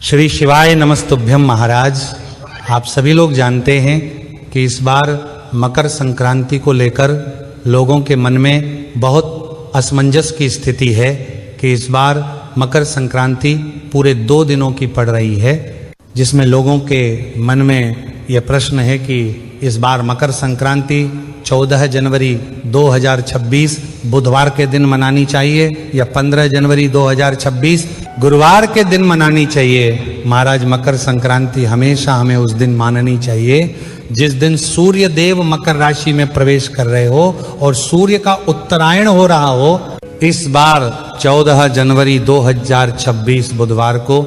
श्री शिवाय नमस्तुभ्यम महाराज। आप सभी लोग जानते हैं कि इस बार मकर संक्रांति को लेकर लोगों के मन में बहुत असमंजस की स्थिति है कि इस बार मकर संक्रांति पूरे 2 दिनों की पड़ रही है, जिसमें लोगों के मन में यह प्रश्न है कि इस बार मकर संक्रांति 14 जनवरी 2026 बुधवार के दिन मनानी चाहिए या 15 जनवरी 2026 गुरुवार के दिन मनानी चाहिए। महाराज, मकर संक्रांति हमेशा हमें उस दिन माननी चाहिए जिस दिन सूर्य देव मकर राशि में प्रवेश कर रहे हो और सूर्य का उत्तरायण हो रहा हो। इस बार 14 जनवरी 2026 बुधवार को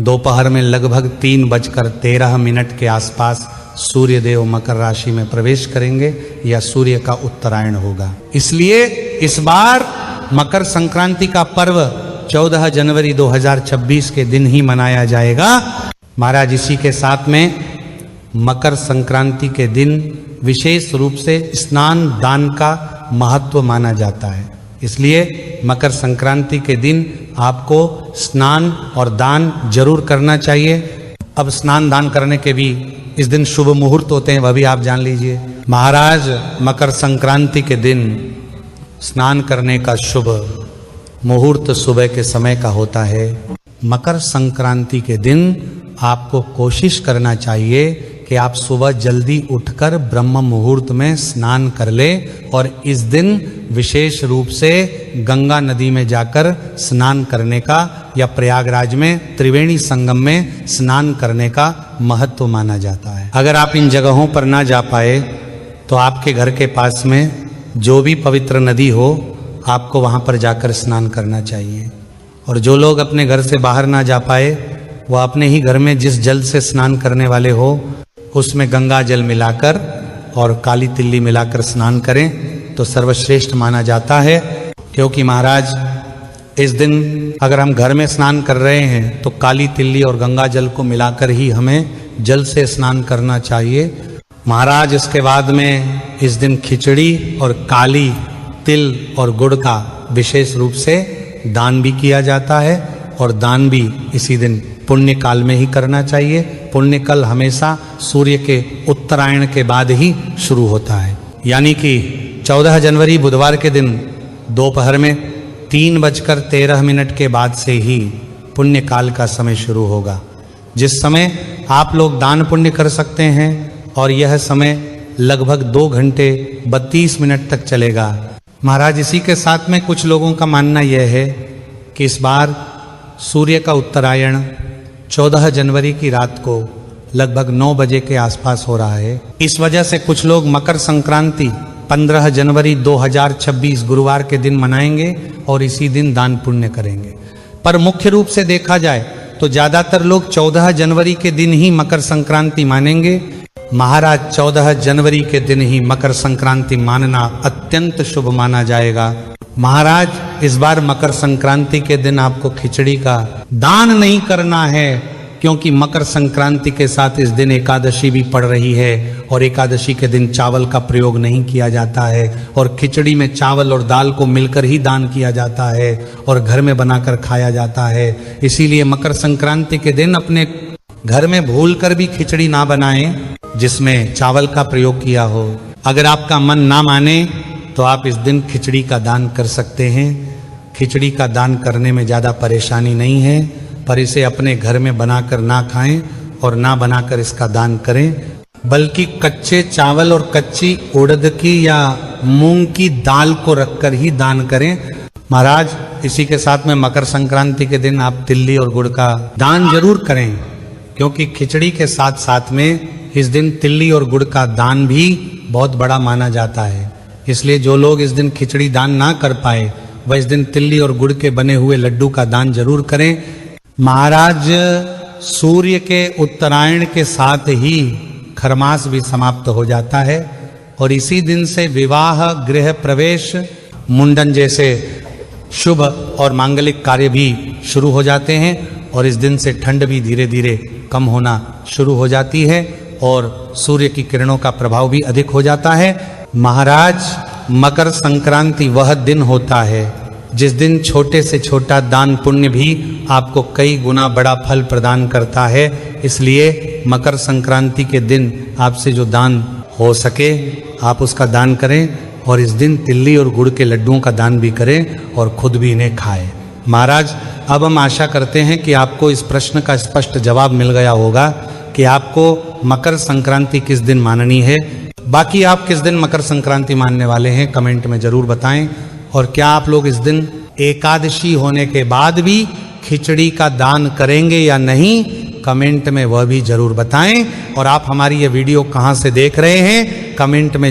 दोपहर में लगभग 3:13 के आसपास सूर्य देव मकर राशि में प्रवेश करेंगे या सूर्य का उत्तरायण होगा। इसलिए इस बार मकर संक्रांति का पर्व 14 जनवरी 2026 के दिन ही मनाया जाएगा। महाराज, इसी के साथ में मकर संक्रांति के दिन विशेष रूप से स्नान दान का महत्व माना जाता है। इसलिए मकर संक्रांति के दिन आपको स्नान और दान जरूर करना चाहिए। अब स्नान दान करने के भी इस दिन शुभ मुहूर्त होते हैं, वह भी आप जान लीजिए। महाराज, मकर संक्रांति के दिन स्नान करने का शुभ मुहूर्त सुबह के समय का होता है। मकर संक्रांति के दिन आपको कोशिश करना चाहिए कि आप सुबह जल्दी उठकर ब्रह्म मुहूर्त में स्नान कर ले और इस दिन विशेष रूप से गंगा नदी में जाकर स्नान करने का या प्रयागराज में त्रिवेणी संगम में स्नान करने का महत्व माना जाता है। अगर आप इन जगहों पर ना जा पाए तो आपके घर के पास में जो भी पवित्र नदी हो आपको वहाँ पर जाकर स्नान करना चाहिए। और जो लोग अपने घर से बाहर ना जा पाए वह अपने ही घर में जिस जल से स्नान करने वाले हो उसमें गंगा जल मिलाकर और काली तिल्ली मिलाकर स्नान करें तो सर्वश्रेष्ठ माना जाता है। क्योंकि महाराज, इस दिन अगर हम घर में स्नान कर रहे हैं तो काली तिल्ली और गंगा जल को मिलाकर ही हमें जल से स्नान करना चाहिए। महाराज, इसके बाद में इस दिन खिचड़ी और काली तिल और गुड़ का विशेष रूप से दान भी किया जाता है और दान भी इसी दिन पुण्य काल में ही करना चाहिए। पुण्य काल हमेशा सूर्य के उत्तरायण के बाद ही शुरू होता है, यानी कि 14 जनवरी बुधवार के दिन दोपहर में 3:13 के बाद से ही पुण्य काल का समय शुरू होगा, जिस समय आप लोग दान पुण्य कर सकते हैं और यह समय लगभग 2 घंटे 32 मिनट तक चलेगा। महाराज, इसी के साथ में कुछ लोगों का मानना यह है कि इस बार सूर्य का उत्तरायण 14 जनवरी की रात को लगभग 9 बजे के आसपास हो रहा है। इस वजह से कुछ लोग मकर संक्रांति 15 जनवरी 2026 गुरुवार के दिन मनाएंगे और इसी दिन दान पुण्य करेंगे। पर मुख्य रूप से देखा जाए तो ज़्यादातर लोग 14 जनवरी के दिन ही मकर संक्रांति मानेंगे। महाराज, 14 जनवरी के दिन ही मकर संक्रांति मानना अत्यंत शुभ माना जाएगा। महाराज, इस बार मकर संक्रांति के दिन आपको खिचड़ी का दान नहीं करना है, क्योंकि मकर संक्रांति के साथ इस दिन एकादशी भी पड़ रही है और एकादशी के दिन चावल का प्रयोग नहीं किया जाता है और खिचड़ी में चावल और दाल को मिलकर ही दान किया जाता है और घर में बनाकर खाया जाता है। इसीलिए मकर संक्रांति के दिन अपने घर में भूल कर भी खिचड़ी ना बनाएं जिसमें चावल का प्रयोग किया हो। अगर आपका मन ना माने तो आप इस दिन खिचड़ी का दान कर सकते हैं। खिचड़ी का दान करने में ज़्यादा परेशानी नहीं है, पर इसे अपने घर में बनाकर ना खाएं और ना बनाकर इसका दान करें, बल्कि कच्चे चावल और कच्ची उड़द की या मूंग की दाल को रखकर ही दान करें। महाराज, इसी के साथ में मकर संक्रांति के दिन आप तिल्ली और गुड़ का दान जरूर करें, क्योंकि खिचड़ी के साथ साथ में इस दिन तिल्ली और गुड़ का दान भी बहुत बड़ा माना जाता है। इसलिए जो लोग इस दिन खिचड़ी दान ना कर पाए वह इस दिन तिल्ली और गुड़ के बने हुए लड्डू का दान जरूर करें। महाराज, सूर्य के उत्तरायण के साथ ही खरमास भी समाप्त हो जाता है और इसी दिन से विवाह, गृह प्रवेश, मुंडन जैसे शुभ और मांगलिक कार्य भी शुरू हो जाते हैं और इस दिन से ठंड भी धीरे धीरे कम होना शुरू हो जाती है और सूर्य की किरणों का प्रभाव भी अधिक हो जाता है। महाराज, मकर संक्रांति वह दिन होता है जिस दिन छोटे से छोटा दान पुण्य भी आपको कई गुना बड़ा फल प्रदान करता है। इसलिए मकर संक्रांति के दिन आपसे जो दान हो सके आप उसका दान करें और इस दिन तिल्ली और गुड़ के लड्डुओं का दान भी करें और खुद भी इन्हें खाएं। महाराज, अब हम आशा करते हैं कि आपको इस प्रश्न का स्पष्ट जवाब मिल गया होगा कि आपको मकर संक्रांति किस दिन माननी है। बाकी आप किस दिन मकर संक्रांति मानने वाले हैं कमेंट में जरूर बताएं। और क्या आप लोग इस दिन एकादशी होने के बाद भी खिचड़ी का दान करेंगे या नहीं, कमेंट में वह भी जरूर बताएं। और आप हमारी ये वीडियो कहाँ से देख रहे हैं कमेंट में